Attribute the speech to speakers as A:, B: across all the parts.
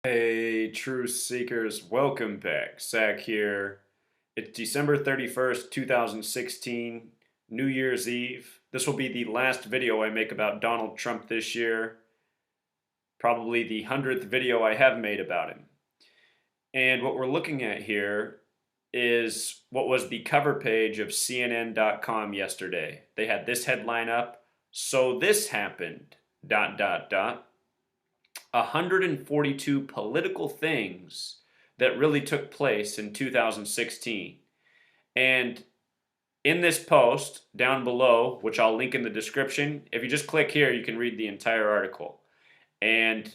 A: Hey, truth seekers, welcome back. Zach here. It's December 31st, 2016, New Year's Eve. This will be the last video I make about Donald Trump this year, probably the 100th video I have made about him. And what we're looking at here is what was the cover page of CNN.com yesterday. They had this headline up, "So this happened, dot, dot, dot." 142 political things that really took place in 2016. And in this post down below, which I'll link in the description, if you just click here, you can read the entire article. And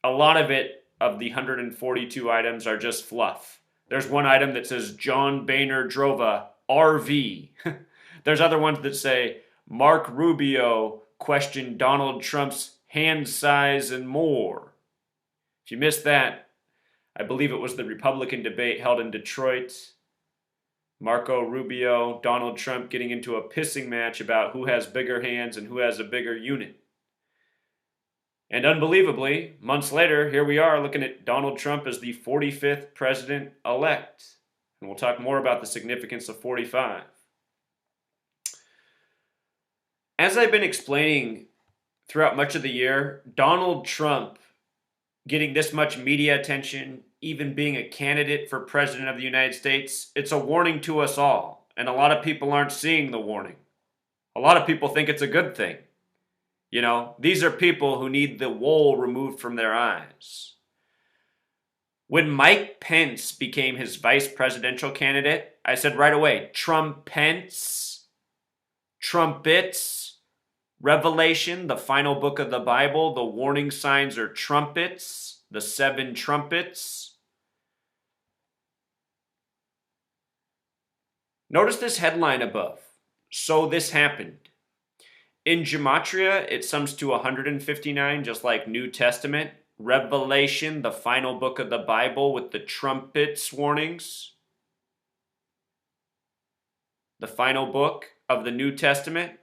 A: a lot of it, of the 142 items, are just fluff. There's one item that says John Boehner drove a RV. There's other ones that say Mark Rubio questioned Donald Trump's hand size, and more. If you missed that, I believe it was the Republican debate held in Detroit. Marco Rubio, Donald Trump getting into a pissing match about who has bigger hands and who has a bigger unit. And unbelievably, months later, here we are looking at Donald Trump as the 45th president-elect. And we'll talk more about the significance of 45. As I've been explaining throughout much of the year, Donald Trump getting this much media attention, even being a candidate for president of the United States, it's a warning to us all. And a lot of people aren't seeing the warning. A lot of people think it's a good thing. You know, these are people who need the wool removed from their eyes. When Mike Pence became his vice presidential candidate, I said right away, Trump-Pence, trumpets, Revelation, the final book of the Bible, the warning signs are trumpets, the 7 trumpets. Notice this headline above. So this happened. In Gematria, it sums to 159, just like New Testament. Revelation, the final book of the Bible with the trumpets warnings. The final book of the New Testament.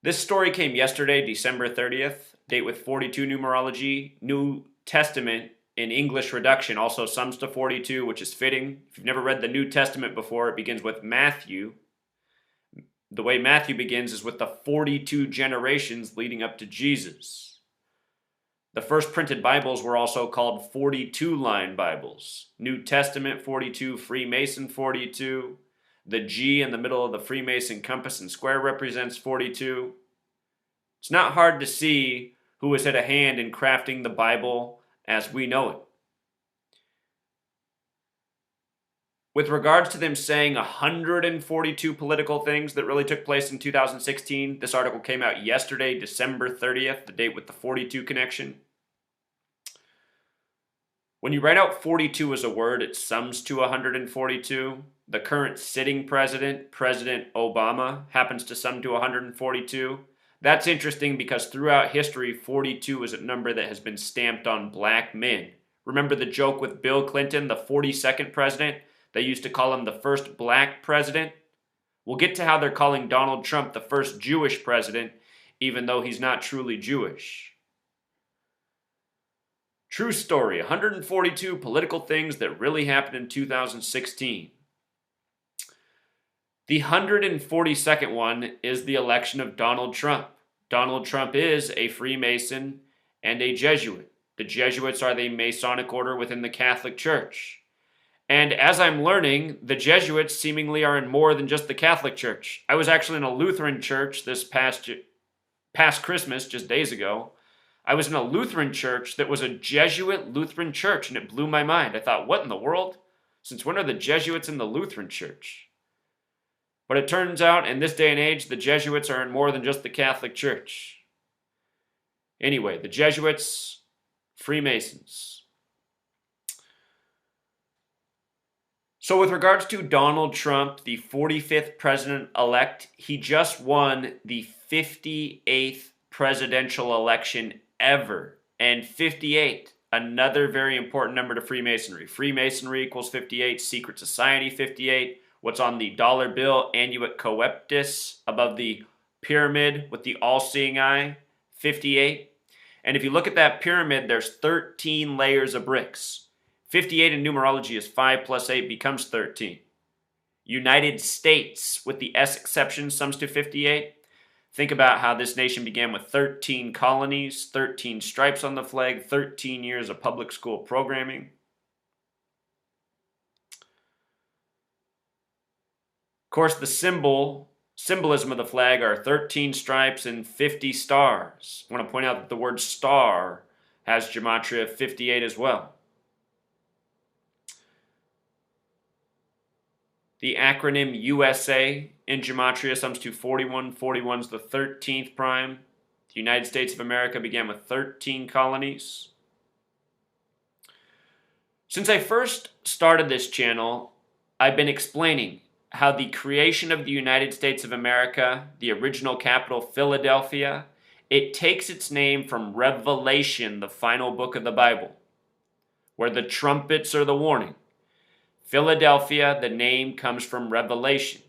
A: This story came yesterday, December 30th, date with 42 numerology. New Testament in English reduction also sums to 42, which is fitting. If you've never read the New Testament before, it begins with Matthew. The way Matthew begins is with the 42 generations leading up to Jesus. The first printed Bibles were also called 42-line Bibles. New Testament 42, Freemason 42. The G in the middle of the Freemason compass and square represents 42. It's not hard to see who has had a hand in crafting the Bible as we know it. With regards to them saying 142 political things that really took place in 2016, this article came out yesterday, December 30th, the date with the 42 connection. When you write out 42 as a word, it sums to 142. The current sitting president, President Obama, happens to sum to 142. That's interesting because throughout history, 42 is a number that has been stamped on black men. Remember the joke with Bill Clinton, the 42nd president? They used to call him the first black president. We'll get to how they're calling Donald Trump the first Jewish president, even though he's not truly Jewish. True story, 142 political things that really happened in 2016. The 142nd one is the election of Donald Trump. Donald Trump is a Freemason and a Jesuit. The Jesuits are the Masonic order within the Catholic Church. And as I'm learning, the Jesuits seemingly are in more than just the Catholic Church. I was actually in a Lutheran church this past Christmas, just days ago. I was in a Lutheran church that was a Jesuit Lutheran church, and it blew my mind. I thought, what in the world? Since when are the Jesuits in the Lutheran church? But it turns out, in this day and age, the Jesuits are in more than just the Catholic Church. Anyway, the Jesuits, Freemasons. So with regards to Donald Trump, the 45th president-elect, he just won the 58th presidential election ever. And 58, another very important number to Freemasonry. Freemasonry equals 58, secret society 58. What's on the dollar bill, Annuit Coeptis, above the pyramid with the all-seeing eye, 58. And if you look at that pyramid, there's 13 layers of bricks. 58 in numerology is 5 plus 8 becomes 13. United States, with the S exception, sums to 58. Think about how this nation began with 13 colonies, 13 stripes on the flag, 13 years of public school programming. Of course, the symbolism of the flag are 13 stripes and 50 stars. I want to point out that the word star has gematria 58 as well. The acronym USA in gematria sums to 41. 41 is the 13th prime. The United States of America began with 13 colonies. Since I first started this channel, I've been explaining how the creation of the United States of America, the original capital, Philadelphia, it takes its name from Revelation, the final book of the Bible, where the trumpets are the warning. Philadelphia, the name comes from Revelation.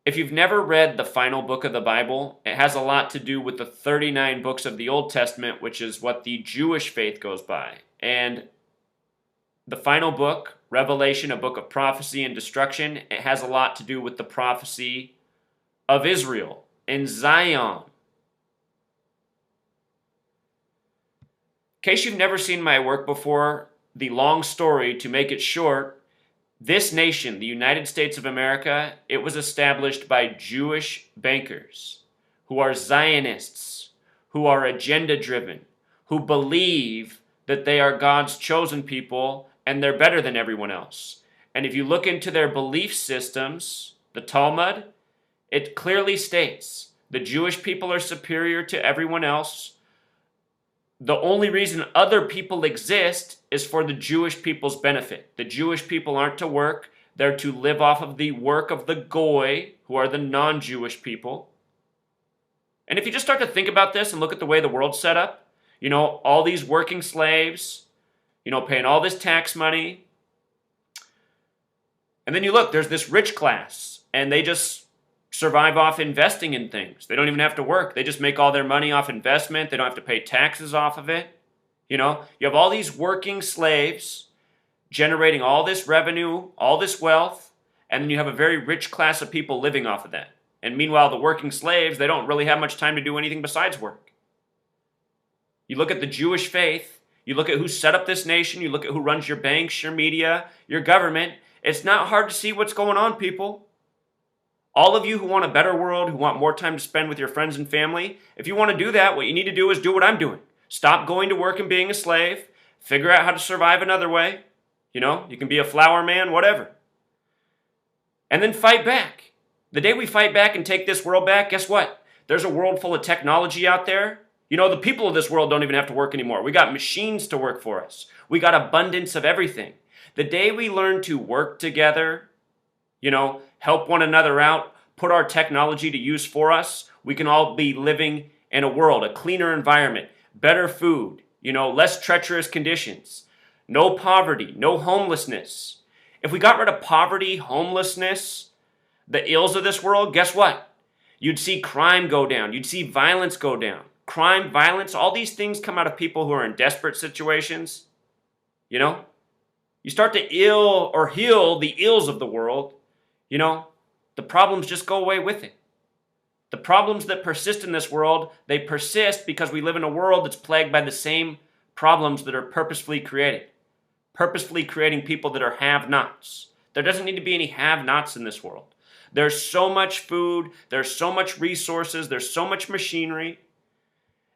A: If you've never read the final book of the Bible, it has a lot to do with the 39 books of the Old Testament, which is what the Jewish faith goes by. And the final book, Revelation, a book of prophecy and destruction, it has a lot to do with the prophecy of Israel and Zion. In case you've never seen my work before, the long story, to make it short, this nation, the United States of America, it was established by Jewish bankers who are Zionists, who are agenda-driven, who believe that they are God's chosen people and they're better than everyone else. And if you look into their belief systems, the Talmud, it clearly states the Jewish people are superior to everyone else. The only reason other people exist is for the Jewish people's benefit. The Jewish people aren't to work. They're to live off of the work of the Goy, who are the non-Jewish people. And if you just start to think about this and look at the way the world's set up, you know, all these working slaves, you know, paying all this tax money. And then you look, there's this rich class, and they just survive off investing in things. They don't even have to work. They just make all their money off investment. They don't have to pay taxes off of it. You know, you have all these working slaves generating all this revenue, all this wealth, and then you have a very rich class of people living off of that. And meanwhile, the working slaves, they don't really have much time to do anything besides work. You look at the Jewish faith, you look at who set up this nation, you look at who runs your banks, your media, your government. It's not hard to see what's going on, people. All of you who want a better world, who want more time to spend with your friends and family, if you want to do that, what you need to do is do what I'm doing. Stop going to work and being a slave. Figure out how to survive another way. You know, you can be a flower man, whatever. And then fight back. The day we fight back and take this world back, guess what? There's a world full of technology out there. You know, the people of this world don't even have to work anymore. We got machines to work for us. We got abundance of everything. The day we learn to work together, you know, help one another out, put our technology to use for us, we can all be living in a world, a cleaner environment, better food, you know, less treacherous conditions, no poverty, no homelessness. If we got rid of poverty, homelessness, the ills of this world, guess what? You'd see crime go down. You'd see violence go down. Crime, violence, all these things come out of people who are in desperate situations. You know? You start to heal the ills of the world. You know, the problems just go away with it. The problems that persist in this world, they persist because we live in a world that's plagued by the same problems that are purposefully created. Purposefully creating people that are have-nots. There doesn't need to be any have-nots in this world. There's so much food, there's so much resources, there's so much machinery.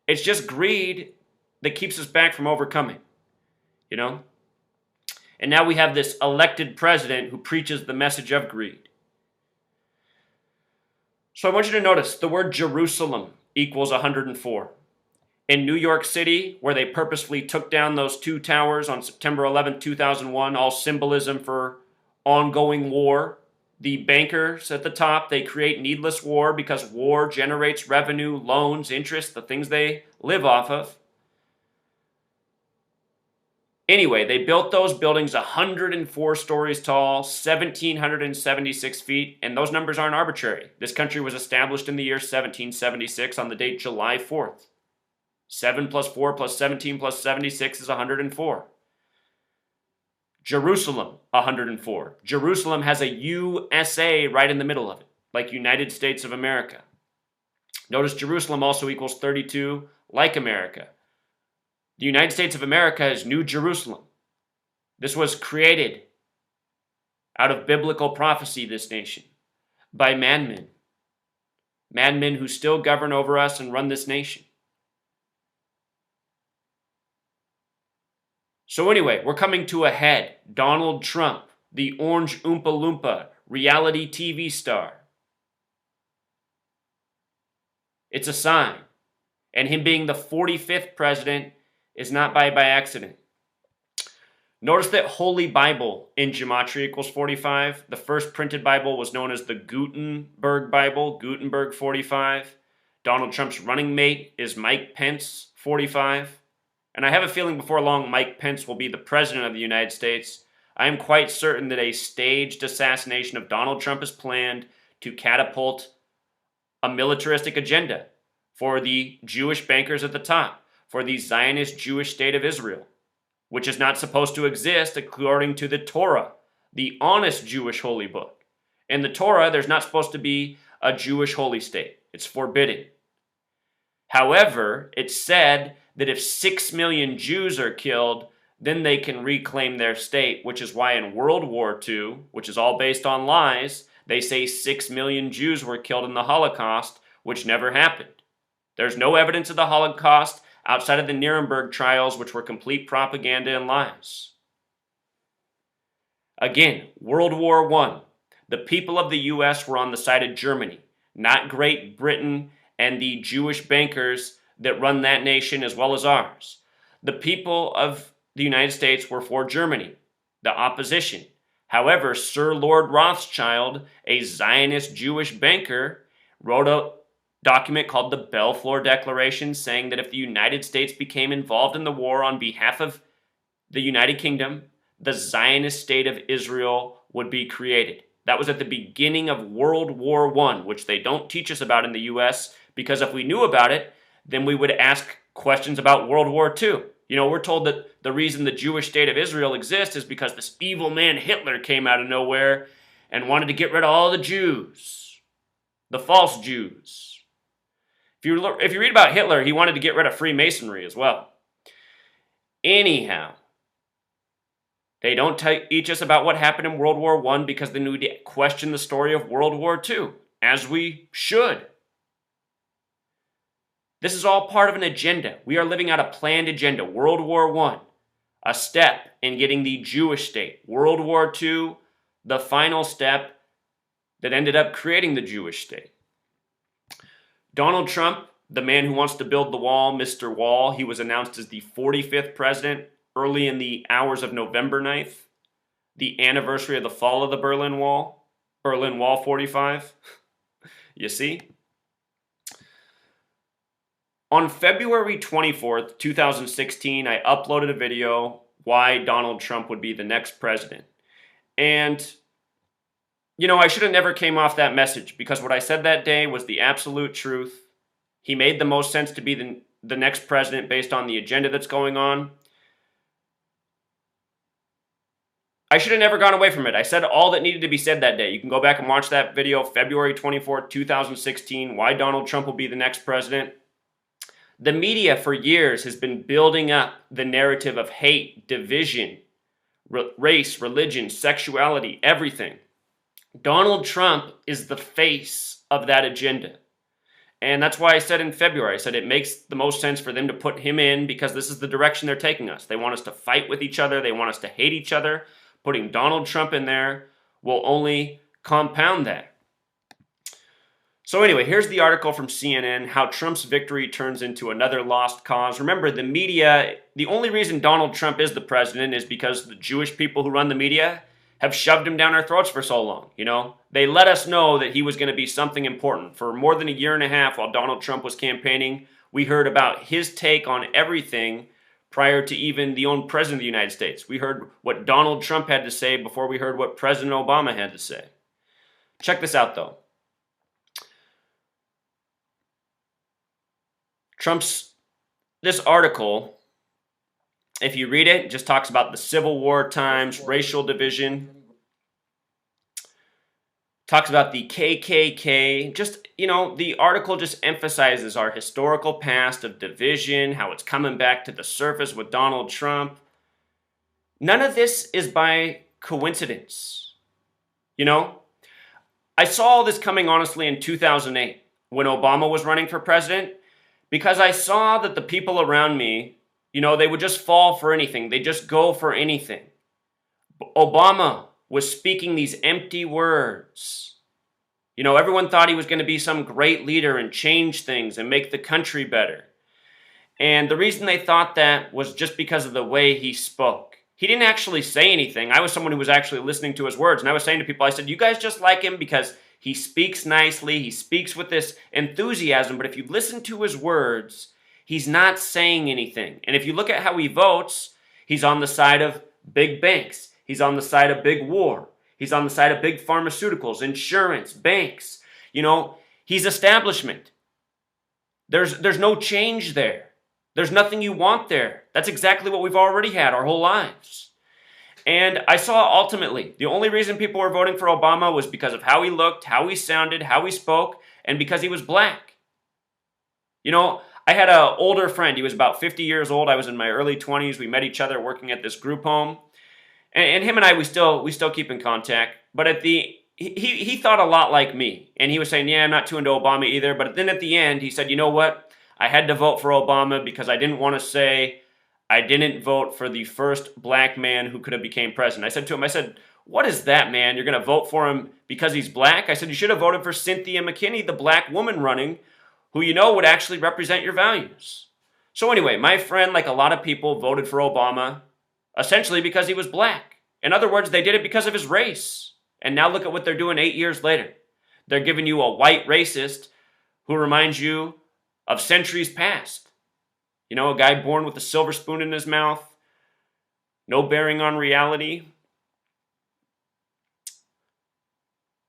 A: It's just greed that keeps us back from overcoming, you know? And now we have this elected president who preaches the message of greed. So I want you to notice the word Jerusalem equals 104. In New York City, where they purposefully took down those two towers on September 11, 2001, all symbolism for ongoing war. The bankers at the top, they create needless war because war generates revenue, loans, interest, the things they live off of. Anyway, they built those buildings 104 stories tall, 1,776 feet, and those numbers aren't arbitrary. This country was established in the year 1776 on the date July 4th. 7 plus 4 plus 17 plus 76 is 104. Jerusalem, 104. Jerusalem has a USA right in the middle of it, like United States of America. Notice Jerusalem also equals 32, like America. The United States of America is New Jerusalem. This was created out of biblical prophecy, this nation, by madmen. Madmen who still govern over us and run this nation. So anyway, we're coming to a head. Donald Trump, the orange Oompa Loompa, reality TV star. It's a sign. And him being the 45th president is not by accident. Notice that Holy Bible in Gematria equals 45. The first printed Bible was known as the Gutenberg Bible, Gutenberg 45. Donald Trump's running mate is Mike Pence, 45. And I have a feeling before long Mike Pence will be the president of the United States. I am quite certain that a staged assassination of Donald Trump is planned to catapult a militaristic agenda for the Jewish bankers at the top, for the Zionist Jewish state of Israel, which is not supposed to exist according to the Torah, the honest Jewish holy book. In the Torah, there's not supposed to be a Jewish holy state. It's forbidden. However, it's said that if 6 million Jews are killed, then they can reclaim their state, which is why in World War II, which is all based on lies, they say 6 million Jews were killed in the Holocaust, which never happened. There's no evidence of the Holocaust outside of the Nuremberg trials, which were complete propaganda and lies. Again, World War I. The people of the U.S. were on the side of Germany, not Great Britain and the Jewish bankers that run that nation as well as ours. The people of the United States were for Germany, the opposition. However, Sir Lord Rothschild, a Zionist Jewish banker, wrote a document called the Balfour Declaration saying that if the United States became involved in the war on behalf of the United Kingdom, the Zionist state of Israel would be created. That was at the beginning of World War I, which they don't teach us about in the U.S., because if we knew about it, then we would ask questions about World War II. You know, we're told that the reason the Jewish state of Israel exists is because this evil man Hitler came out of nowhere and wanted to get rid of all the Jews, the false Jews. If you read about Hitler, he wanted to get rid of Freemasonry as well. Anyhow, they don't teach us about what happened in World War I because they need to question the story of World War II, as we should. This is all part of an agenda. We are living out a planned agenda. World War I, a step in getting the Jewish state. World War II, the final step that ended up creating the Jewish state. Donald Trump, the man who wants to build the wall, Mr. Wall, he was announced as the 45th president early in the hours of November 9th, the anniversary of the fall of the Berlin Wall. Berlin Wall 45. You see? On February 24th, 2016, I uploaded a video why Donald Trump would be the next president. And, you know, I should have never came off that message because what I said that day was the absolute truth. He made the most sense to be the next president based on the agenda that's going on. I should have never gone away from it. I said all that needed to be said that day. You can go back and watch that video, February 24th, 2016, why Donald Trump will be the next president. The media for years has been building up the narrative of hate, division, race, religion, sexuality, everything. Donald Trump is the face of that agenda. And that's why I said in February, I said it makes the most sense for them to put him in because this is the direction they're taking us. They want us to fight with each other. They want us to hate each other. Putting Donald Trump in there will only compound that. So anyway, here's the article from CNN, how Trump's victory turns into another lost cause. Remember, the media, the only reason Donald Trump is the president is because the Jewish people who run the media have shoved him down our throats for so long, you know? They let us know that he was going to be something important. For more than a year and a half while Donald Trump was campaigning, we heard about his take on everything prior to even the own president of the United States. We heard what Donald Trump had to say before we heard what President Obama had to say. Check this out, though. This article, if you read it, just talks about the Civil War times, racial division, talks about the KKK. Just, the article just emphasizes our historical past of division, how it's coming back to the surface with Donald Trump. None of this is by coincidence. I saw all this coming, honestly, in 2008 when Obama was running for president, because I saw that the people around me, they would just fall for anything. They just go for anything. Obama was speaking these empty words. Everyone thought he was going to be some great leader and change things and make the country better. And the reason they thought that was just because of the way he spoke. He didn't actually say anything. I was someone who was actually listening to his words. And I was saying to people, I said, you guys just like him because he speaks nicely. He speaks with this enthusiasm. But if you listen to his words, he's not saying anything. And if you look at how he votes, he's on the side of big banks. He's on the side of big war. He's on the side of big pharmaceuticals, insurance, banks. He's establishment. There's no change there. There's nothing you want there. That's exactly what we've already had our whole lives. And I saw ultimately, the only reason people were voting for Obama was because of how he looked, how he sounded, how he spoke, and because he was black. I had an older friend. He was about 50 years old. I was in my early 20s. We met each other working at this group home. And him and I, we still keep in contact. But he thought a lot like me. And he was saying, yeah, I'm not too into Obama either. But then at the end, he said, you know what? I had to vote for Obama because I didn't want to say I didn't vote for the first black man who could have became president. I said to him, what is that, man? You're going to vote for him because he's black? I said, you should have voted for Cynthia McKinney, the black woman running, who would actually represent your values. So anyway, my friend, like a lot of people, voted for Obama essentially because he was black. In other words, they did it because of his race. And now look at what they're doing 8 years later. They're giving you a white racist who reminds you of centuries past. A guy born with a silver spoon in his mouth, no bearing on reality.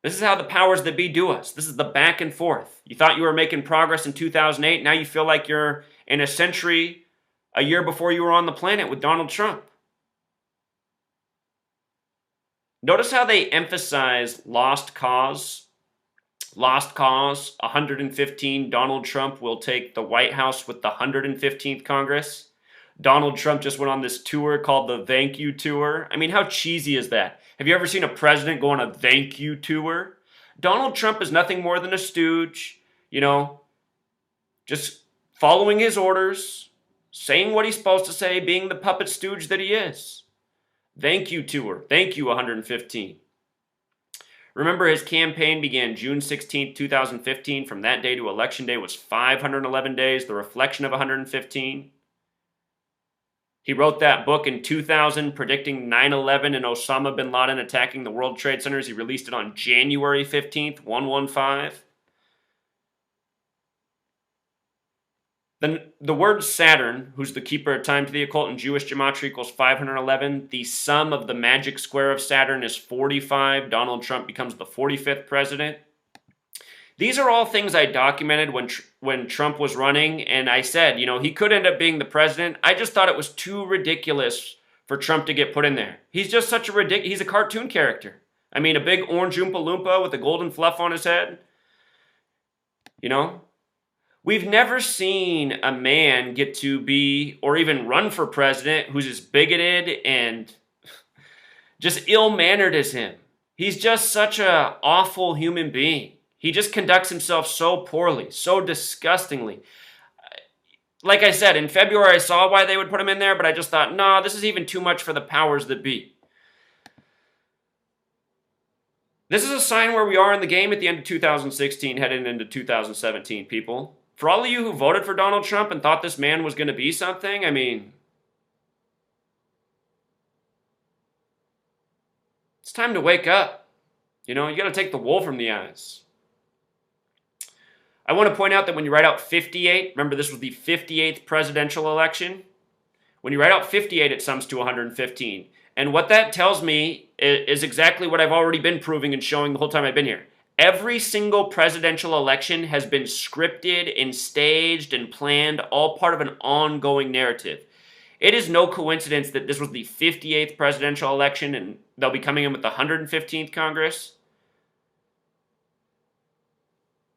A: This is how the powers that be do us. This is the back and forth. You thought you were making progress in 2008. Now you feel like you're in a century, a year before you were on the planet with Donald Trump. Notice how they emphasize lost cause. Lost cause, 115, Donald Trump will take the White House with the 115th Congress. Donald Trump just went on this tour called the Thank You Tour. I mean, how cheesy is that? Have you ever seen a president go on a thank you tour? Donald Trump is nothing more than a stooge, just following his orders, saying what he's supposed to say, being the puppet stooge that he is. Thank you tour. Thank you, 115. Remember, his campaign began June 16, 2015. From that day to Election Day was 511 days, the reflection of 115. He wrote that book in 2000, predicting 9/11 and Osama bin Laden attacking the World Trade Centers. He released it on January 15th, 115. Then the word Saturn, who's the keeper of time to the occult in Jewish gematria, equals 511. The sum of the magic square of Saturn is 45. Donald Trump becomes the 45th president. These are all things I documented when Trump was running, and I said, he could end up being the president. I just thought it was too ridiculous for Trump to get put in there. He's just such a he's a cartoon character. I mean, a big orange Oompa Loompa with a golden fluff on his head. We've never seen a man get to be or even run for president who's as bigoted and just ill-mannered as him. He's just such an awful human being. He just conducts himself so poorly, so disgustingly. Like I said, in February I saw why they would put him in there, but I just thought, no, this is even too much for the powers that be. This is a sign where we are in the game at the end of 2016, heading into 2017, people. For all of you who voted for Donald Trump and thought this man was going to be something, I mean, it's time to wake up. You got to take the wool from the eyes. I want to point out that when you write out 58, remember this was the 58th presidential election. When you write out 58, it sums to 115. And what that tells me is exactly what I've already been proving and showing the whole time I've been here. Every single presidential election has been scripted and staged and planned, all part of an ongoing narrative. It is no coincidence that this was the 58th presidential election and they'll be coming in with the 115th Congress.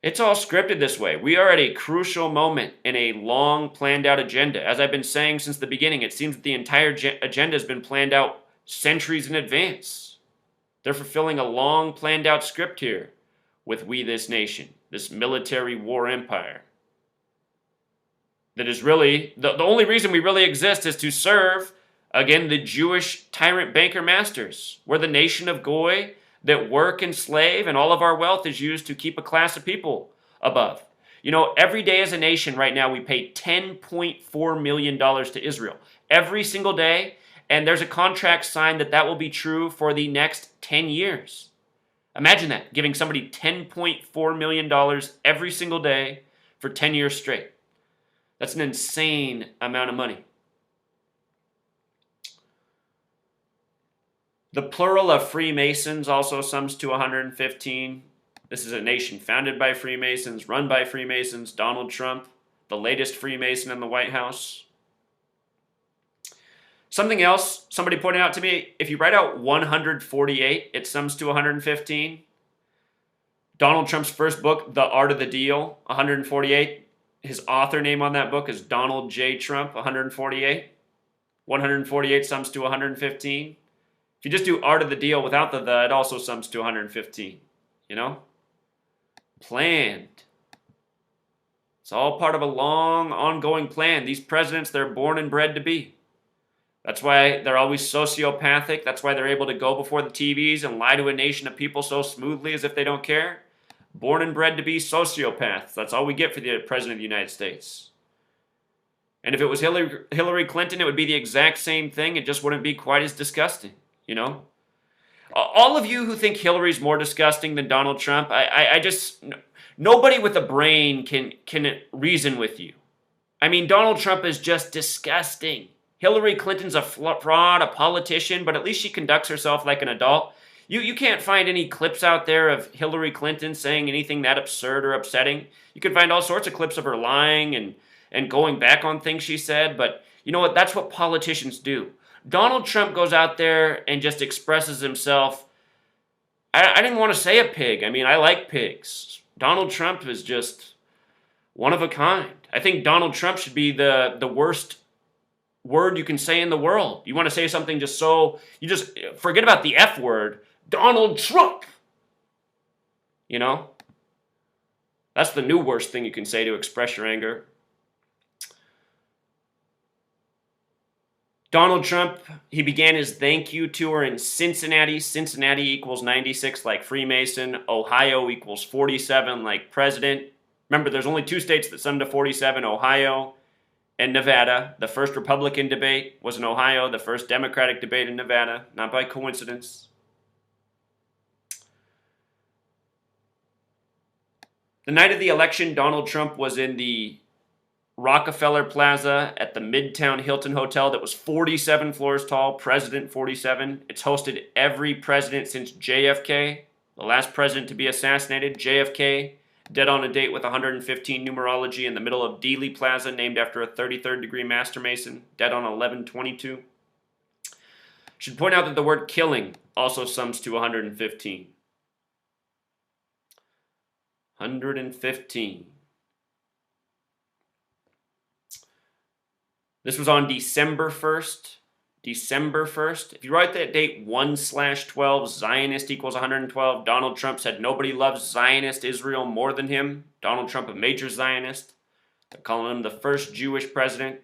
A: It's all scripted this way. We are at a crucial moment in a long planned out agenda. As I've been saying since the beginning, it seems that the entire agenda has been planned out centuries in advance. They're fulfilling a long planned out script here with We This Nation, this military war empire. That is really, the only reason we really exist is to serve, again, the Jewish tyrant banker masters. We're the nation of Goy that work and slave, and all of our wealth is used to keep a class of people above. You know, every day as a nation right now, we pay $10.4 million to Israel. Every single day, and there's a contract signed that will be true for the next 10 years. Imagine that, giving somebody $10.4 million every single day for 10 years straight. That's an insane amount of money. The plural of Freemasons also sums to 115. This is a nation founded by Freemasons, run by Freemasons. Donald Trump, the latest Freemason in the White House. Something else somebody pointed out to me, if you write out 148, it sums to 115. Donald Trump's first book, The Art of the Deal, 148. His author name on that book is Donald J. Trump, 148. 148 sums to 115. If you just do Art of the Deal without the, it also sums to 115. You know? Planned. It's all part of a long, ongoing plan. These presidents, they're born and bred to be. That's why they're always sociopathic. That's why they're able to go before the TVs and lie to a nation of people so smoothly as if they don't care. Born and bred to be sociopaths. That's all we get for the President of the United States. And if it was Hillary Clinton, it would be the exact same thing. It just wouldn't be quite as disgusting, you know? All of you who think Hillary's more disgusting than Donald Trump, I just... Nobody with a brain can reason with you. I mean, Donald Trump is just disgusting. Hillary Clinton's a fraud, a politician, but at least she conducts herself like an adult. You can't find any clips out there of Hillary Clinton saying anything that absurd or upsetting. You can find all sorts of clips of her lying and going back on things she said, but you know what? That's what politicians do. Donald Trump goes out there and just expresses himself. I didn't want to say a pig. I mean, I like pigs. Donald Trump is just one of a kind. I think Donald Trump should be the worst word you can say in the world. You want to say something just so, you just forget about the F word, Donald Trump. You know? That's the new worst thing you can say to express your anger. Donald Trump, he began his thank you tour in Cincinnati. Cincinnati equals 96 like Freemason. Ohio equals 47 like President. Remember, there's only two states that sum to 47, Ohio and Nevada. The first Republican debate was in Ohio. The first Democratic debate in Nevada. Not by coincidence. The night of the election, Donald Trump was in the Rockefeller Plaza at the Midtown Hilton Hotel that was 47 floors tall, President 47. It's hosted every president since JFK, the last president to be assassinated. JFK, dead on a date with 115 numerology in the middle of Dealey Plaza, named after a 33rd degree Master Mason, dead on 11/22. Should point out that the word killing also sums to 115. 115. This was on December 1st. December 1st. If you write that date 1/12, Zionist equals 112. Donald Trump said nobody loves Zionist Israel more than him. Donald Trump, a major Zionist. They're calling him the first Jewish president.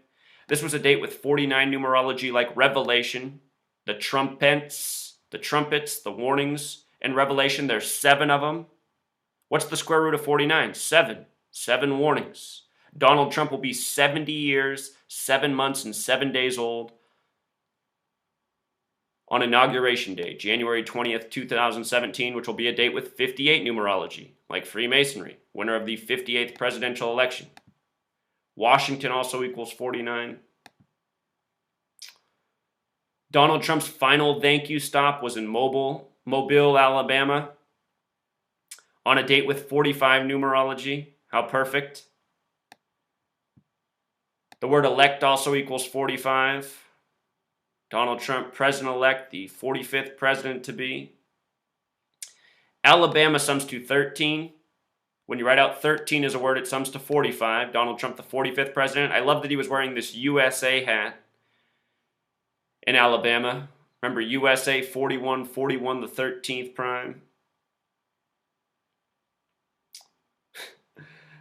A: This was a date with 49 numerology like Revelation. The trumpets, the warnings in Revelation, there's 7 of them. What's the square root of 49? 7. 7 warnings. Donald Trump will be 70 years, 7 months, and 7 days old on Inauguration Day, January 20th, 2017, which will be a date with 58 numerology, like Freemasonry, winner of the 58th presidential election. Washington also equals 49. Donald Trump's final thank you stop was in Mobile, Alabama, on a date with 45 numerology. How perfect. The word elect also equals 45. Donald Trump, president-elect, the 45th president to be. Alabama sums to 13. When you write out 13 as a word, it sums to 45. Donald Trump, the 45th president. I love that he was wearing this USA hat in Alabama. Remember, USA 41, 41, the 13th prime.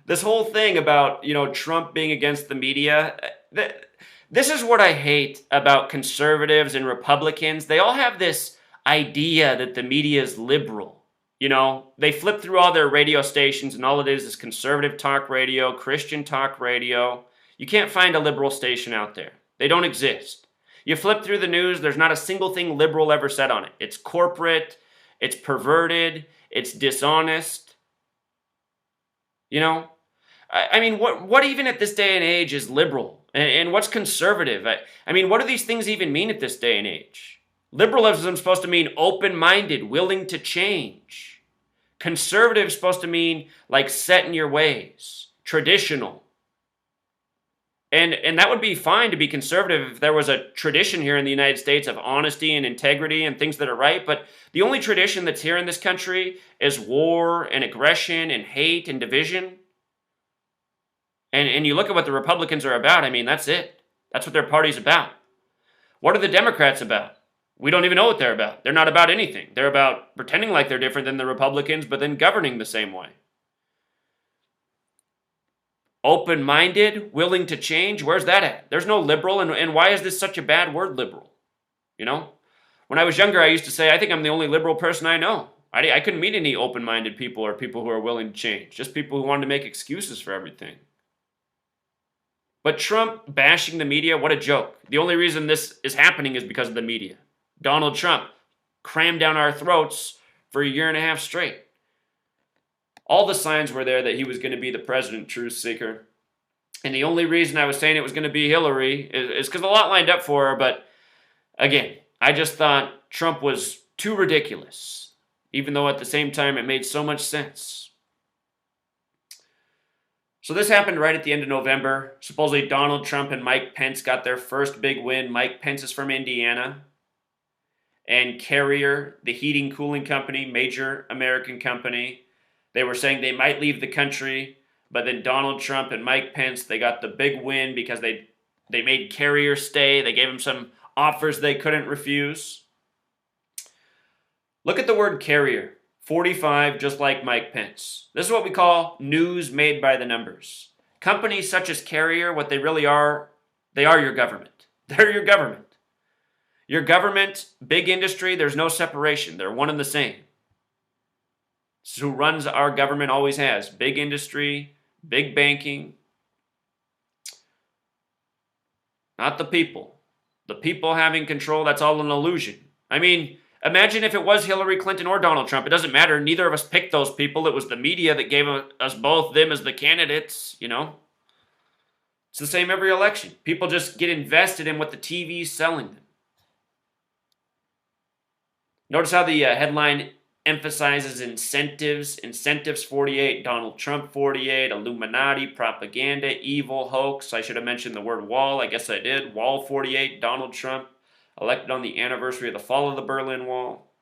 A: This whole thing about, Trump being against the media, this is what I hate about conservatives and Republicans. They all have this idea that the media is liberal. They flip through all their radio stations and all it is conservative talk radio, Christian talk radio. You can't find a liberal station out there. They don't exist. You flip through the news, there's not a single thing liberal ever said on it. It's corporate, it's perverted, it's dishonest. I mean, what even at this day and age is liberal? And what's conservative? I mean, what do these things even mean at this day and age? Liberalism is supposed to mean open-minded, willing to change. Conservative is supposed to mean like set in your ways, traditional. And that would be fine to be conservative if there was a tradition here in the United States of honesty and integrity and things that are right. But the only tradition that's here in this country is war and aggression and hate and division. And you look at what the Republicans are about, I mean, that's it. That's what their party's about. What are the Democrats about? We don't even know what they're about. They're not about anything. They're about pretending like they're different than the Republicans, but then governing the same way. Open-minded, willing to change, where's that at? There's no liberal, and why is this such a bad word, liberal? When I was younger, I used to say, I think I'm the only liberal person I know. I couldn't meet any open-minded people or people who are willing to change, just people who wanted to make excuses for everything. But Trump bashing the media, what a joke. The only reason this is happening is because of the media. Donald Trump crammed down our throats for a year and a half straight. All the signs were there that he was going to be the president, truth seeker. And the only reason I was saying it was going to be Hillary is because a lot lined up for her. But again, I just thought Trump was too ridiculous, even though at the same time it made so much sense. So this happened right at the end of November. Supposedly Donald Trump and Mike Pence got their first big win. Mike Pence is from Indiana. And Carrier, the heating cooling company, major American company, they were saying they might leave the country. But then Donald Trump and Mike Pence, they got the big win because they made Carrier stay. They gave him some offers they couldn't refuse. Look at the word Carrier. 45, just like Mike Pence. This is what we call news made by the numbers. Companies such as Carrier, what they really are, they are your government. They're your government. Your government, big industry, there's no separation. They're one and the same. This is who runs our government, always has. Big industry, big banking. Not the people. The people having control, that's all an illusion. I mean, imagine if it was Hillary Clinton or Donald Trump. It doesn't matter. Neither of us picked those people. It was the media that gave us both them as the candidates, It's the same every election. People just get invested in what the TV's selling them. Notice how the headline emphasizes incentives. Incentives 48, Donald Trump 48, Illuminati, propaganda, evil, hoax. I should have mentioned the word wall. I guess I did. Wall 48, Donald Trump. Elected on the anniversary of the fall of the Berlin Wall.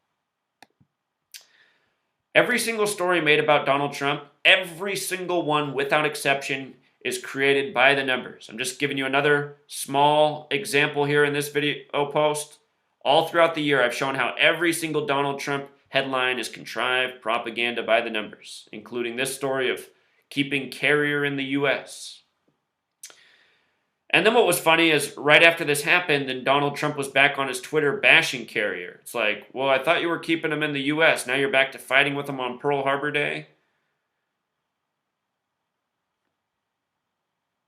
A: Every single story made about Donald Trump, every single one without exception, is created by the numbers. I'm just giving you another small example here in this video post. All throughout the year, I've shown how every single Donald Trump headline is contrived propaganda by the numbers, including this story of keeping Carrier in the U.S. And then what was funny is right after this happened, then Donald Trump was back on his Twitter bashing Carrier. It's like, well, I thought you were keeping him in the U.S. Now you're back to fighting with him on Pearl Harbor Day?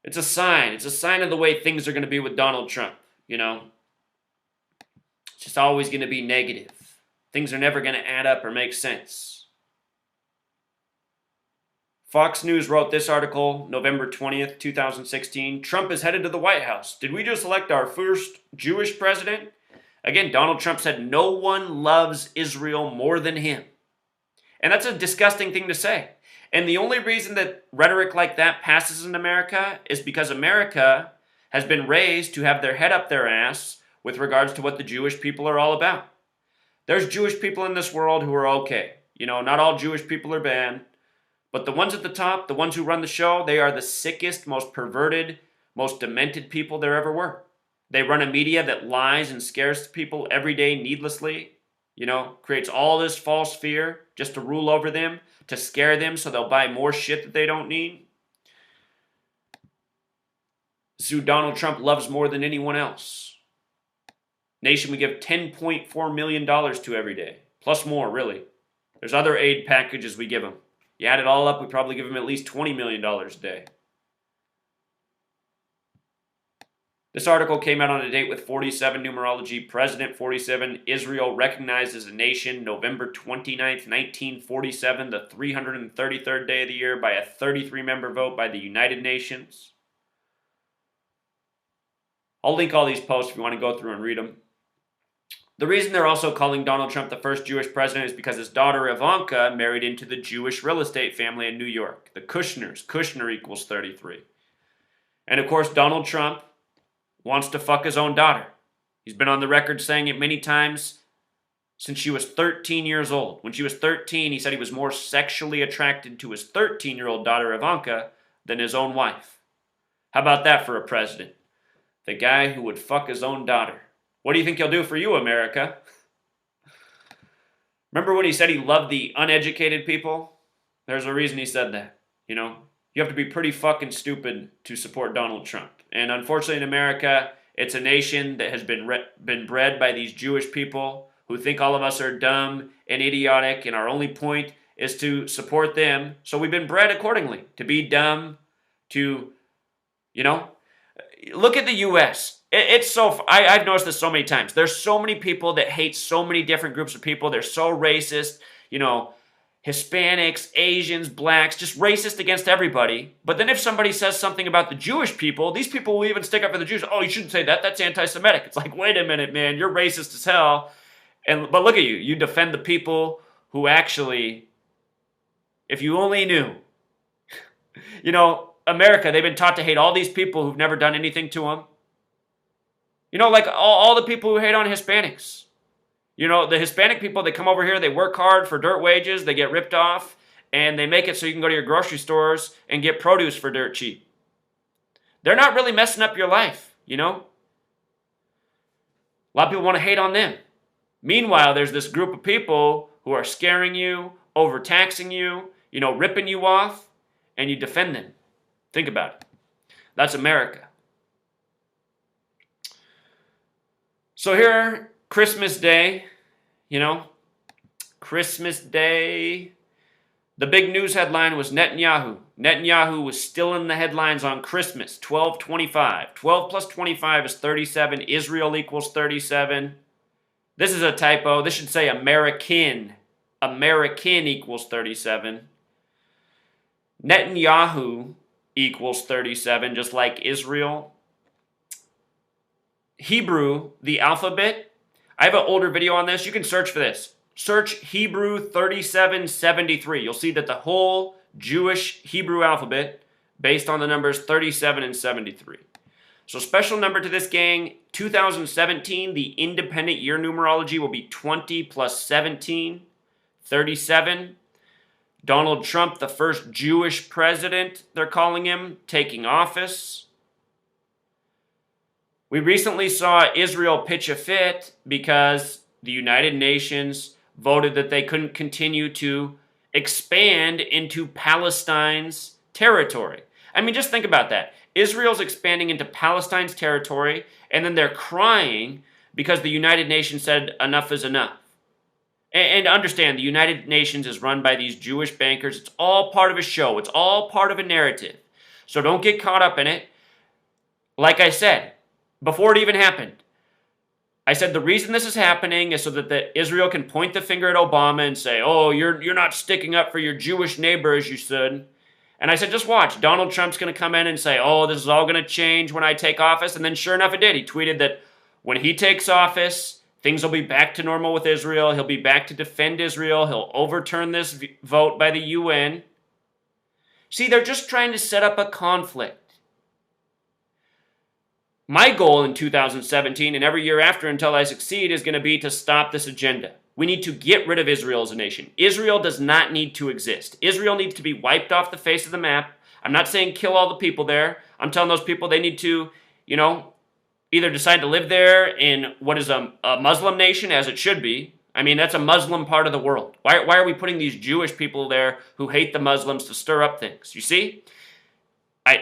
A: It's a sign. It's a sign of the way things are going to be with Donald Trump, It's just always going to be negative. Things are never going to add up or make sense. Fox News wrote this article, November 20th, 2016. Trump is headed to the White House. Did we just elect our first Jewish president? Again, Donald Trump said no one loves Israel more than him. And that's a disgusting thing to say. And the only reason that rhetoric like that passes in America is because America has been raised to have their head up their ass with regards to what the Jewish people are all about. There's Jewish people in this world who are okay. You know, not all Jewish people are bad. But the ones at the top, the ones who run the show, they are the sickest, most perverted, most demented people there ever were. They run a media that lies and scares people every day needlessly, you know, creates all this false fear just to rule over them, to scare them so they'll buy more shit that they don't need. This is who Donald Trump loves more than anyone else. Nation we give $10.4 million to every day, plus more, really. There's other aid packages we give them. You add it all up, we probably give them at least $20 million a day. This article came out on a date with 47 numerology, President 47, Israel recognized as a nation, November 29th, 1947, the 333rd day of the year by a 33-member vote by the United Nations. I'll link all these posts if you want to go through and read them. The reason they're also calling Donald Trump the first Jewish president is because his daughter Ivanka married into the Jewish real estate family in New York, the Kushners. Kushner equals 33. And of course, Donald Trump wants to fuck his own daughter. He's been on the record saying it many times since she was 13 years old. When she was 13, he said he was more sexually attracted to his 13-year-old daughter Ivanka than his own wife. How about that for a president? The guy who would fuck his own daughter. What do you think he'll do for you, America? Remember when he said he loved the uneducated people? There's a reason he said that, you know? You have to be pretty fucking stupid to support Donald Trump. And unfortunately in America, it's a nation that has been bred by these Jewish people who think all of us are dumb and idiotic, and our only point is to support them. So we've been bred accordingly, to be dumb, to, you know, look at the U.S. It's so, I've noticed this so many times. There's so many people that hate so many different groups of people. They're so racist, you know, Hispanics, Asians, blacks, just racist against everybody. But then if somebody says something about the Jewish people, these people will even stick up for the Jews. Oh, you shouldn't say that. That's anti-Semitic. It's like, wait a minute, man. You're racist as hell. But look at you. You defend the people who actually, if you only knew, you know, America, they've been taught to hate all these people who've never done anything to them. You know, like all the people who hate on Hispanics. You know, the Hispanic people, they come over here, they work hard for dirt wages, they get ripped off, and they make it so you can go to your grocery stores and get produce for dirt cheap. They're not really messing up your life, you know? A lot of people want to hate on them. Meanwhile, there's this group of people who are scaring you, overtaxing you, you know, ripping you off, and you defend them. Think about it. That's America. So here, Christmas Day, you know, Christmas Day. The big news headline was Netanyahu. Netanyahu was still in the headlines on Christmas, 12/25. 12 plus 25 is 37. Israel equals 37. This is a typo. This should say American. American equals 37. Netanyahu equals 37, just like Israel. Hebrew, the alphabet. I have an older video on this. You can search for this. Search Hebrew 3773. You'll see that the whole Jewish Hebrew alphabet based on the numbers 37 and 73. So special number to this gang, 2017, the independent year numerology will be 20 plus 17, 37. Donald Trump, the first Jewish president, they're calling him, taking office. We recently saw Israel pitch a fit because the United Nations voted that they couldn't continue to expand into Palestine's territory. I mean, just think about that. Israel's expanding into Palestine's territory, and then they're crying because the United Nations said enough is enough. And understand, the United Nations is run by these Jewish bankers. It's all part of a show. It's all part of a narrative. So don't get caught up in it. Like I said, before it even happened, I said the reason this is happening is so that Israel can point the finger at Obama and say, oh, you're not sticking up for your Jewish neighbor as you should. And I said, just watch. Donald Trump's going to come in and say, oh, this is all going to change when I take office. And then sure enough, it did. He tweeted that when he takes office, Things will be back to normal with Israel. He'll be back to defend Israel. He'll overturn this vote by the UN. See, they're just trying to set up a conflict. My goal in 2017 and every year after until I succeed is going to be to stop this agenda. We need to get rid of Israel as a nation. Israel does not need to exist. Israel needs to be wiped off the face of the map. I'm not saying kill all the people there. I'm telling those people they need to, either decide to live there in what is a Muslim nation, as it should be. I mean, that's a Muslim part of the world. Why are we putting these Jewish people there who hate the Muslims to stir up things? You see?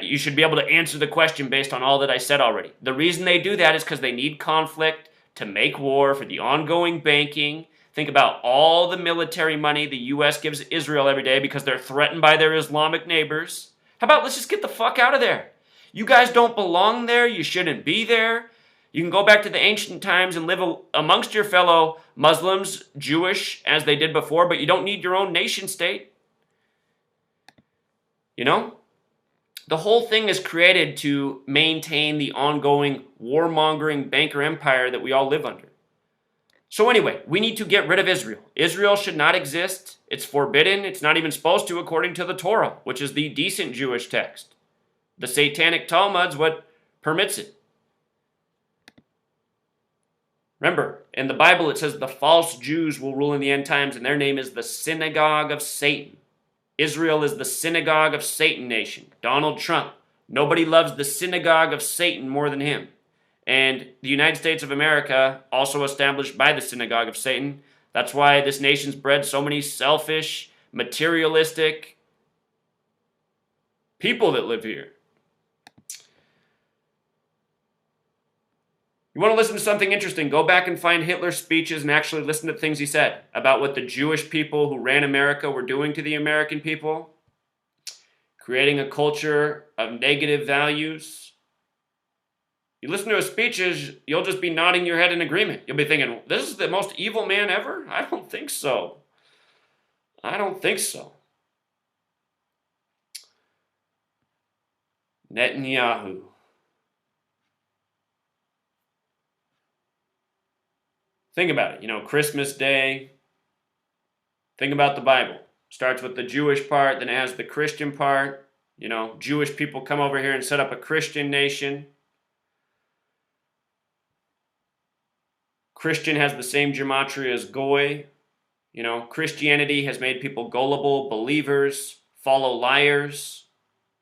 A: You should be able to answer the question based on all that I said already. The reason they do that is because they need conflict to make war for the ongoing banking. Think about all the military money the U.S. gives Israel every day because they're threatened by their Islamic neighbors. How about let's just get the fuck out of there? You guys don't belong there. You shouldn't be there. You can go back to the ancient times and live amongst your fellow Muslims, Jewish, as they did before, but you don't need your own nation state. The whole thing is created to maintain the ongoing warmongering banker empire that we all live under. So anyway, we need to get rid of Israel. Israel should not exist. It's forbidden. It's not even supposed to according to the Torah, which is the decent Jewish text. The Satanic Talmud's what permits it. Remember, in the Bible it says the false Jews will rule in the end times, and their name is the synagogue of Satan. Israel is the synagogue of Satan nation. Donald Trump. Nobody loves the synagogue of Satan more than him. And the United States of America, also established by the synagogue of Satan. That's why this nation's bred so many selfish, materialistic people that live here. You want to listen to something interesting, go back and find Hitler's speeches and actually listen to things he said about what the Jewish people who ran America were doing to the American people, creating a culture of negative values. You listen to his speeches, you'll just be nodding your head in agreement. You'll be thinking, this is the most evil man ever? I don't think so. I don't think so. Netanyahu. Think about it. Christmas Day. Think about the Bible. Starts with the Jewish part, then it has the Christian part. Jewish people come over here and set up a Christian nation. Christian has the same gematria as Goy. Christianity has made people gullible, believers, follow liars,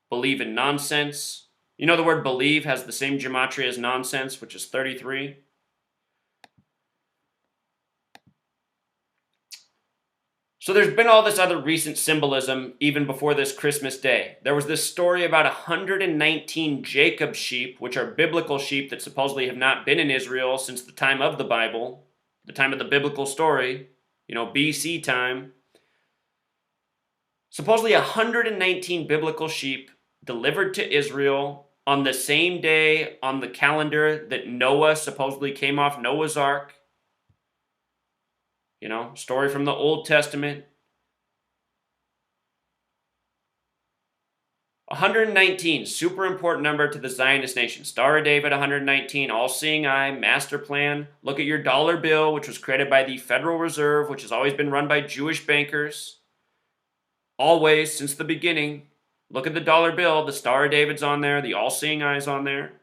A: believe in nonsense. The word believe has the same gematria as nonsense, which is 33. So there's been all this other recent symbolism even before this Christmas Day. There was this story about 119 Jacob sheep, which are biblical sheep that supposedly have not been in Israel since the time of the Bible, the time of the biblical story, BC time. Supposedly 119 biblical sheep delivered to Israel on the same day on the calendar that Noah supposedly came off Noah's Ark. Story from the Old Testament. 119, super important number to the Zionist nation. Star of David, 119, all-seeing eye, master plan. Look at your dollar bill, which was created by the Federal Reserve, which has always been run by Jewish bankers. Always, since the beginning. Look at the dollar bill. The Star of David's on there. The all-seeing eye's on there.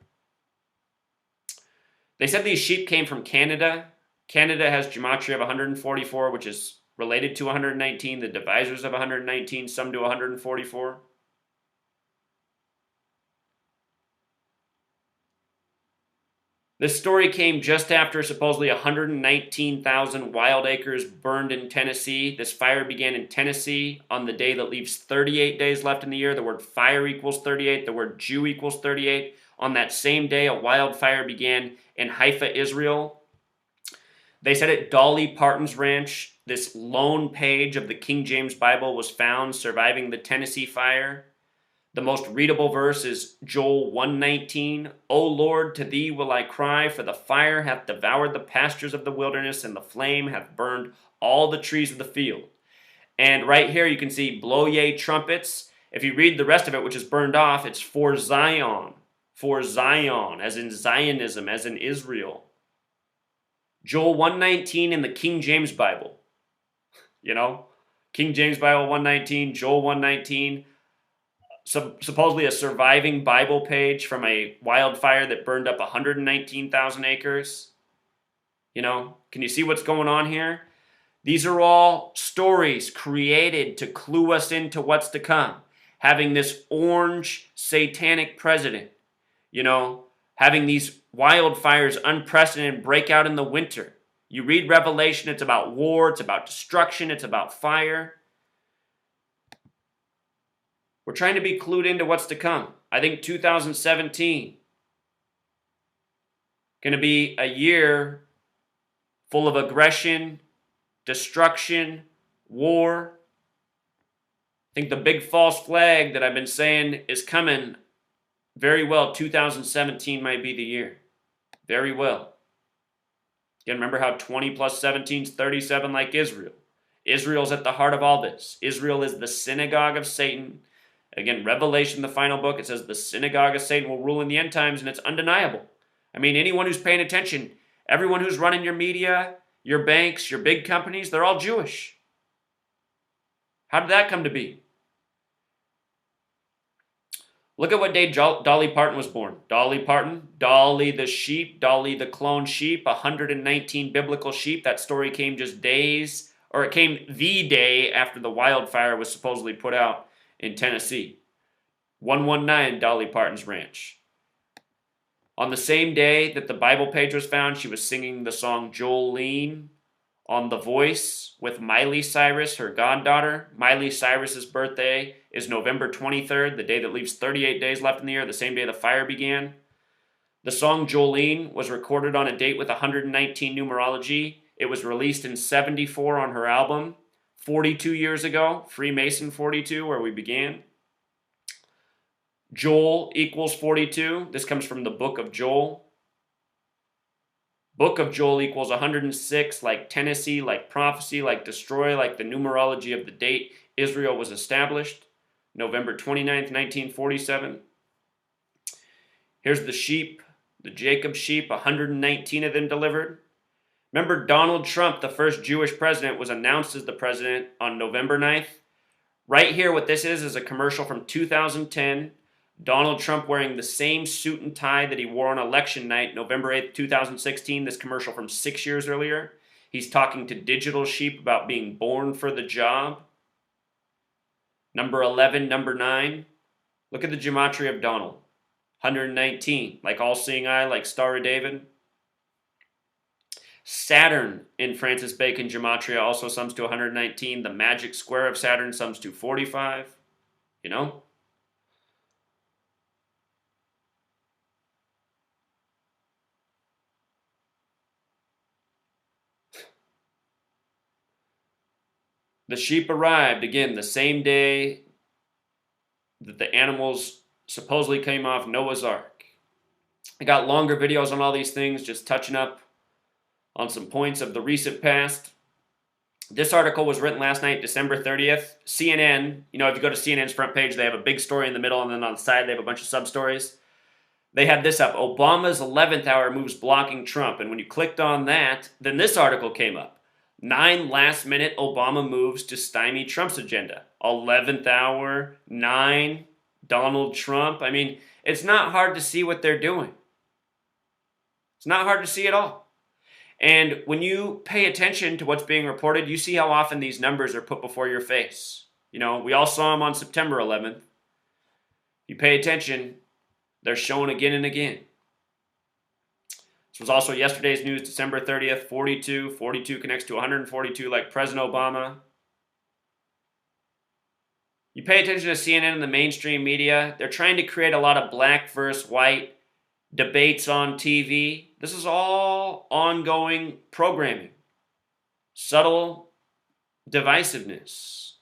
A: They said these sheep came from Canada. Canada has gematria of 144, which is related to 119. The divisors of 119 sum to 144. This story came just after supposedly 119,000 wild acres burned in Tennessee. This fire began in Tennessee on the day that leaves 38 days left in the year. The word fire equals 38. The word Jew equals 38. On that same day, a wildfire began in Haifa, Israel. They said at Dolly Parton's ranch, this lone page of the King James Bible was found surviving the Tennessee fire. The most readable verse is Joel 1:19. O Lord, to thee will I cry, for the fire hath devoured the pastures of the wilderness, and the flame hath burned all the trees of the field. And right here you can see blow ye trumpets. If you read the rest of it, which is burned off, it's for Zion, as in Zionism, as in Israel. Joel 1:19 in the King James Bible. You know, King James Bible 1:19, Joel 1:19. Supposedly a surviving Bible page from a wildfire that burned up 119,000 acres. You know, can you see what's going on here? These are all stories created to clue us into what's to come. Having this orange satanic president, you know, having these wildfires unprecedented break out in the winter. You read Revelation, it's about war, it's about destruction, it's about fire. We're trying to be clued into what's to come. I think 2017 going to be a year full of aggression, destruction, war. I think the big false flag that I've been saying is coming very well. 2017 might be the year. Very well. Again, remember how 20 plus 17 is 37 like Israel. Israel's at the heart of all this. Israel is the synagogue of Satan. Again, Revelation, the final book, it says the synagogue of Satan will rule in the end times, and it's undeniable. I mean, anyone who's paying attention, everyone who's running your media, your banks, your big companies, they're all Jewish. How did that come to be? Look at what day Dolly Parton was born. Dolly Parton, Dolly the sheep, Dolly the clone sheep, 119 biblical sheep. That story came just days, or it came the day after the wildfire was supposedly put out in Tennessee. 119 Dolly Parton's ranch. On the same day that the Bible page was found, she was singing the song Jolene on The Voice with Miley Cyrus, her goddaughter. Miley Cyrus's birthday is November 23rd, the day that leaves 38 days left in the year, the same day the fire began. The song Jolene was recorded on a date with 119 numerology. It was released in 74 on her album. 42 years ago, Freemason 42, where we began. Joel equals 42. This comes from the book of Joel. Book of Joel equals 106, like Tennessee, like prophecy, like destroy, like the numerology of the date Israel was established. November 29th, 1947. Here's the sheep, the Jacob sheep, 119 of them delivered. Remember, Donald Trump, the first Jewish president, was announced as the president on November 9th. Right here, what this is a commercial from 2010. Donald Trump wearing the same suit and tie that he wore on election night, November 8th, 2016. This commercial from 6 years earlier. He's talking to Digital Sheep about being born for the job. Number 11, number 9. Look at the gematria of Donald. 119, like all-seeing eye, like Star of David. Saturn in Francis Bacon gematria also sums to 119. The magic square of Saturn sums to 45. You know? The sheep arrived, again, the same day that the animals supposedly came off Noah's Ark. I got longer videos on all these things, just touching up on some points of the recent past. This article was written last night, December 30th. CNN, you know, if you go to CNN's front page, they have a big story in the middle, and then on the side, they have a bunch of sub-stories. They had this up, Obama's 11th hour moves blocking Trump. And when you clicked on that, then this article came up. 9 last-minute Obama moves to stymie Trump's agenda. 11th hour, 9, Donald Trump. I mean, it's not hard to see what they're doing. It's not hard to see at all. And when you pay attention to what's being reported, you see how often these numbers are put before your face. You know, we all saw them on September 11th. You pay attention, they're shown again and again. This was also yesterday's news, December 30th, 42. 42 connects to 142 like President Obama. You pay attention to CNN and the mainstream media, they're trying to create a lot of black versus white debates on TV. This is all ongoing programming. Subtle divisiveness.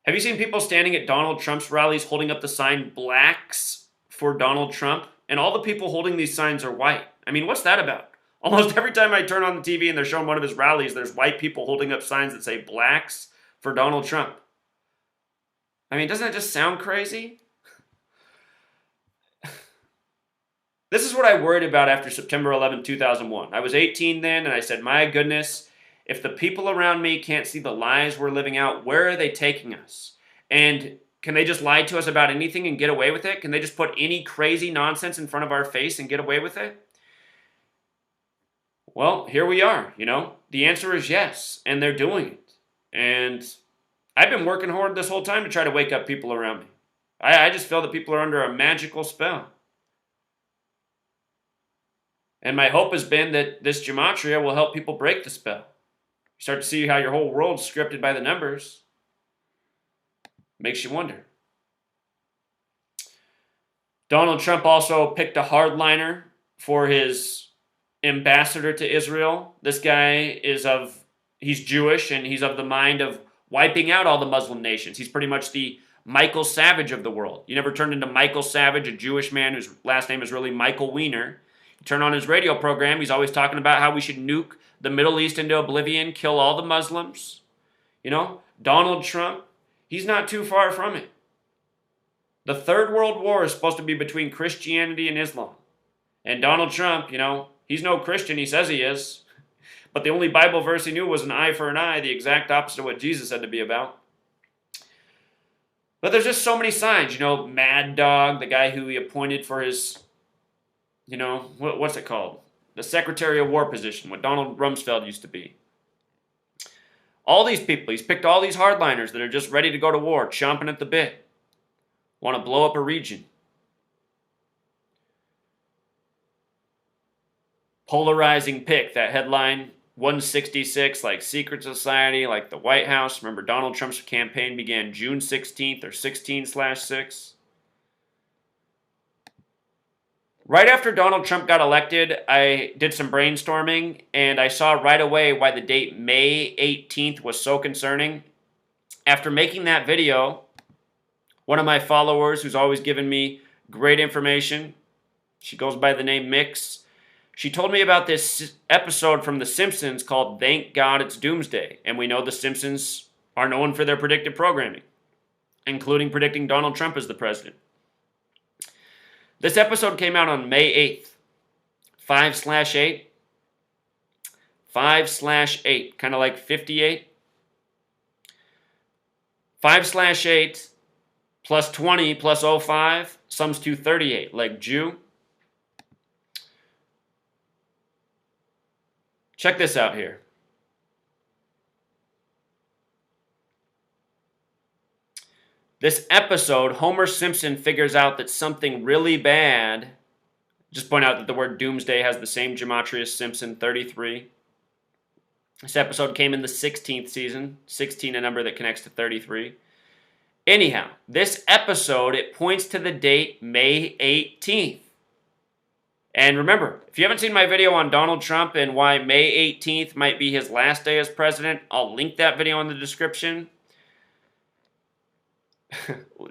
A: Have you seen people standing at Donald Trump's rallies holding up the sign "Blacks for Donald Trump"? And all the people holding these signs are white. I mean, what's that about? Almost every time I turn on the TV and they're showing one of his rallies, there's white people holding up signs that say "Blacks for Donald Trump." I mean, doesn't that just sound crazy? This is what I worried about after September 11, 2001. I was 18 then, and I said, my goodness, if the people around me can't see the lies we're living out, where are they taking us? And can they just lie to us about anything and get away with it? Can they just put any crazy nonsense in front of our face and get away with it? Well, here we are, The answer is yes, and they're doing it. And I've been working hard this whole time to try to wake up people around me. I just feel that people are under a magical spell. And my hope has been that this gematria will help people break the spell. You start to see how your whole world's scripted by the numbers. Makes you wonder. Donald Trump also picked a hardliner for his ambassador to Israel. This guy he's Jewish, and he's of the mind of wiping out all the Muslim nations. He's pretty much the Michael Savage of the world. You never turned into Michael Savage, a Jewish man whose last name is really Michael Weiner. You turn on his radio program, he's always talking about how we should nuke the Middle East into oblivion, kill all the Muslims. Donald Trump, he's not too far from it. The Third World War is supposed to be between Christianity and Islam. And Donald Trump, he's no Christian, he says he is. But the only Bible verse he knew was an eye for an eye, the exact opposite of what Jesus said to be about. But there's just so many signs, Mad Dog, the guy who he appointed for his, what's it called? The Secretary of War position, what Donald Rumsfeld used to be. All these people, he's picked all these hardliners that are just ready to go to war, chomping at the bit, want to blow up a region. Polarizing pick, that headline, 166, like secret society, like the White House. Remember, Donald Trump's campaign began June 16th or 16/6. Right after Donald Trump got elected, I did some brainstorming, and I saw right away why the date May 18th was so concerning. After making that video, one of my followers, who's always given me great information, she goes by the name Mix, she told me about this episode from The Simpsons called Thank God It's Doomsday. And we know The Simpsons are known for their predictive programming, including predicting Donald Trump as the president. This episode came out on May 8th. 5/8. 5/8. Kind of like 58. 5/8 plus 20 plus 05 sums to 38, like Jew. Check this out here. This episode, Homer Simpson figures out that something really bad. Just point out that the word doomsday has the same gematria as Simpson, 33. This episode came in the 16th season. 16, a number that connects to 33. Anyhow, this episode, it points to the date May 18th. And remember, if you haven't seen my video on Donald Trump and why May 18th might be his last day as president, I'll link that video in the description.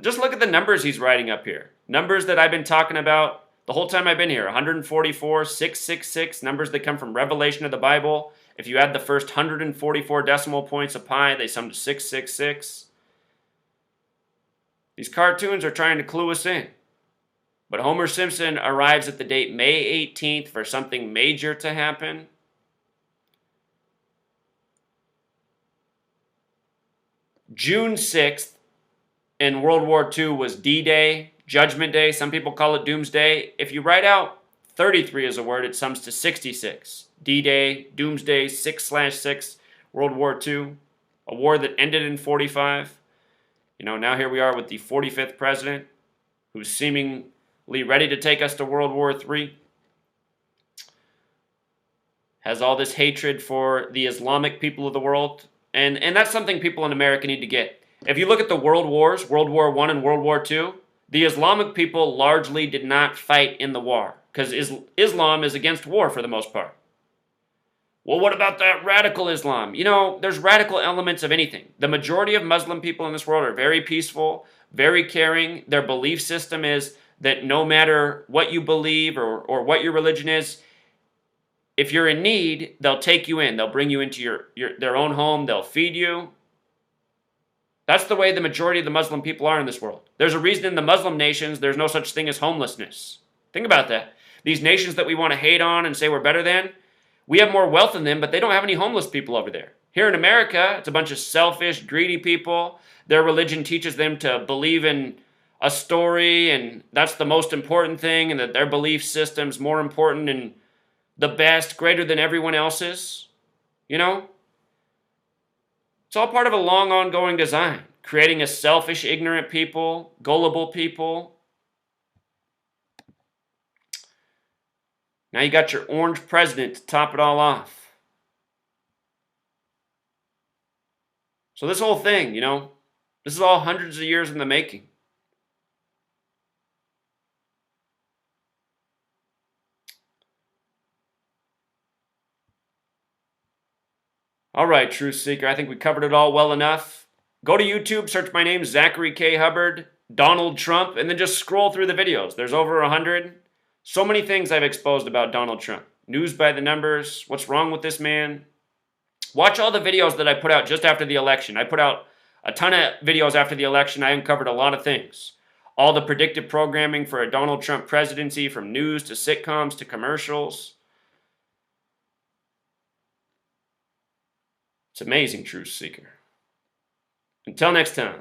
A: Just look at the numbers he's writing up here. Numbers that I've been talking about the whole time I've been here. 144, 666, numbers that come from Revelation of the Bible. If you add the first 144 decimal points of pi, they sum to 666. These cartoons are trying to clue us in. But Homer Simpson arrives at the date May 18th for something major to happen. June 6th in World War II was D-Day, Judgment Day. Some people call it Doomsday. If you write out 33 as a word, it sums to 66. D-Day, Doomsday, 6/6, World War II, a war that ended in 45. Now here we are with the 45th president who's seemingly ready to take us to World War III. Has all this hatred for the Islamic people of the world. And that's something people in America need to get. If you look at the world wars, World War I and World War II, the Islamic people largely did not fight in the war because Islam is against war for the most part. Well, what about that radical Islam? There's radical elements of anything. The majority of Muslim people in this world are very peaceful, very caring. Their belief system is that no matter what you believe or what your religion is, if you're in need, they'll take you in. They'll bring you into their own home. They'll feed you. That's the way the majority of the Muslim people are in this world. There's a reason in the Muslim nations there's no such thing as homelessness. Think about that. These nations that we want to hate on and say we're better than, we have more wealth than them, but they don't have any homeless people over there. Here in America, it's a bunch of selfish, greedy people. Their religion teaches them to believe in a story, and that's the most important thing, and that their belief system's more important and the best, greater than everyone else's. You know? It's all part of a long, ongoing design, creating a selfish, ignorant people, gullible people. Now you got your orange president to top it all off. So this whole thing, you know, this is all hundreds of years in the making. All right, Truth Seeker, I think we covered it all well enough. Go to YouTube, search my name, Zachary K. Hubbard, Donald Trump, and then just scroll through the videos. There's over 100. So many things I've exposed about Donald Trump. News by the numbers, what's wrong with this man. Watch all the videos that I put out just after the election. I put out a ton of videos after the election. I uncovered a lot of things. All the predictive programming for a Donald Trump presidency, from news to sitcoms to commercials. It's amazing, Truth Seeker. Until next time.